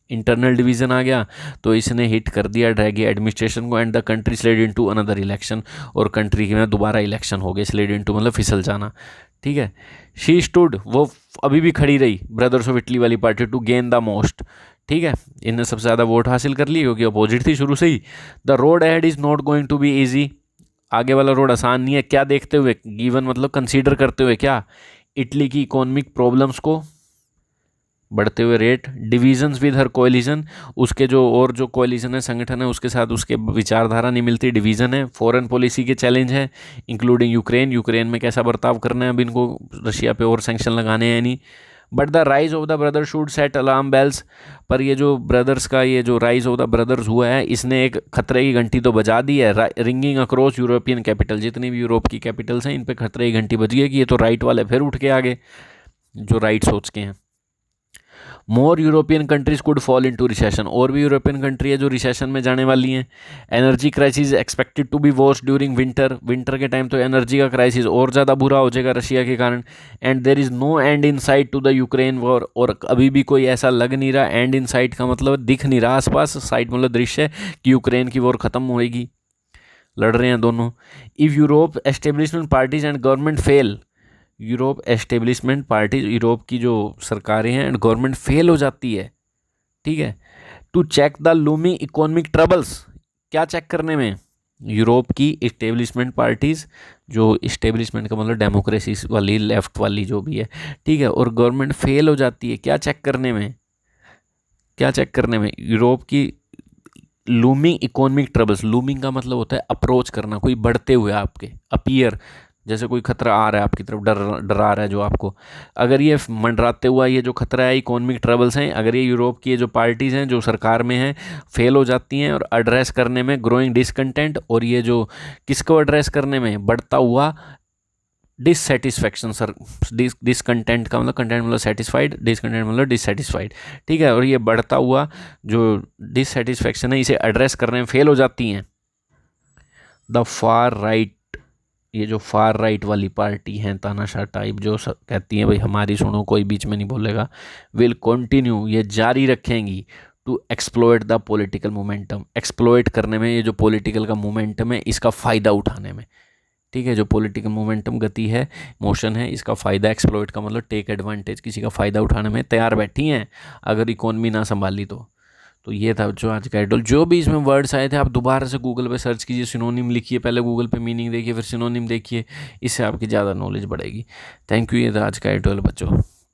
इंटरनल डिवीजन आ गया, तो इसने हिट कर दिया ड्रैगी एडमिनिस्ट्रेशन को। And the country slid into another election, और कंट्री में दोबारा इलेक्शन हो गए, स्लेड इनटू मतलब फिसल जाना, ठीक है। शी स्टूड, वो अभी भी खड़ी रही ब्रदर्स ऑफ इटली वाली party, to gain the most, ठीक है, इनने सबसे ज़्यादा वोट हासिल कर लिए क्योंकि अपोजिट थी शुरू से ही। The road ahead is not going to be easy, आगे वाला रोड आसान नहीं है, क्या देखते हुए, गिवन मतलब कंसीडर करते हुए क्या, इटली की इकोनॉमिक प्रॉब्लम्स को, बढ़ते हुए rate, divisions with her coalition, उसके जो और जो कोलिशन है, संगठन है, उसके साथ उसके विचारधारा नहीं मिलती, डिवीज़न है। फॉरेन पॉलिसी के चैलेंज है, इंक्लूडिंग यूक्रेन में कैसा बर्ताव करना है, अब इनको रशिया पे और सैंक्शन लगाने हैं नहीं। But the rise of the Brother should set alarm bells, पर ये जो ब्रदर्स का ये जो राइज ऑफ द ब्रदर्स हुआ है, इसने एक खतरे की घंटी तो बजा दी है, रिंगिंग अक्रॉस यूरोपियन कैपिटल, जितनी भी यूरोप की कैपिटल्स हैं इन पे खतरे की घंटी बज गई कि ये तो राइट वाले फिर उठ के आगे, जो राइट सोच के हैं। More European countries could fall into recession, और भी यूरोपियन कंट्री है जो रिसेशन में जाने वाली हैं। Energy crisis expected to be worse during winter के टाइम तो एनर्जी का क्राइसिस और ज़्यादा बुरा हो जाएगा रशिया के कारण। And there is no end in sight to the Ukraine war, और अभी भी कोई ऐसा लग नहीं रहा, एंड इन साइट का मतलब दिख नहीं रहा आसपास, साइट मतलब दृश्य, कि यूक्रेन की वॉर ख़त्म होएगी, लड़ रहे हैं दोनों। If Europe establishment parties and government fail, Europe establishment party, Europe की जो सरकारें हैं एंड गवर्नमेंट फेल हो जाती है, ठीक है, to check the looming economic troubles, क्या चेक करने में, यूरोप की इस्टेब्लिशमेंट पार्टीज़, जो इस्टेब्लिशमेंट का मतलब डेमोक्रेसी वाली लेफ्ट वाली जो भी है, ठीक है, और गवर्नमेंट फेल हो जाती है, क्या चेक करने में, क्या चेक करने में, यूरोप की लूमिंग इकोनॉमिक ट्रबल्स, लूमिंग का मतलब होता है अप्रोच करना, कोई बढ़ते हुए आपके, अपीयर, जैसे कोई खतरा आ रहा है आपकी तरफ, डरा रहा है जो आपको, अगर ये मंडराते हुआ ये जो खतरा है, इकोनॉमिक ट्रबल्स हैं, अगर ये यूरोप की ये जो पार्टीज़ हैं जो सरकार में हैं फेल हो जाती हैं, और एड्रेस करने में ग्रोइंग डिसकंटेंट, और ये जो किसको एड्रेस करने में, बढ़ता हुआ डिससेटिस्फैक्शन, सर डिसकंटेंट का मतलब कंटेंट मतलब सेटिस्फाइड, डिसकंटेंट मतलब डिससेटिस्फाइड, ठीक है, और ये बढ़ता हुआ जो डिससेटिस्फैक्शन है इसे एड्रेस करने में फेल हो जाती हैं। द फार राइट, ये जो फार राइट वाली पार्टी हैं तानाशाह टाइप, जो कहती हैं भाई हमारी सुनो कोई बीच में नहीं बोलेगा, विल कंटिन्यू, ये जारी रखेंगी, to exploit the political momentum, exploit करने में, ये जो पॉलिटिकल का मोमेंटम है इसका फ़ायदा उठाने में, ठीक है, जो पॉलिटिकल मोमेंटम गति है, मोशन है, इसका फ़ायदा, एक्सप्लॉइट का मतलब टेक एडवांटेज, किसी का फ़ायदा उठाने में तैयार बैठी हैं अगर इकोनॉमी ना संभाली तो ये था जो आज का एडोल। जो भी इसमें वर्ड्स आए थे आप दोबारा से गूगल पे सर्च कीजिए, सिनोनिम लिखिए, पहले गूगल पे मीनिंग देखिए फिर सिनोनिम देखिए, इससे आपकी ज़्यादा नॉलेज बढ़ेगी। थैंक यू, ये था आज का एडोल बच्चों।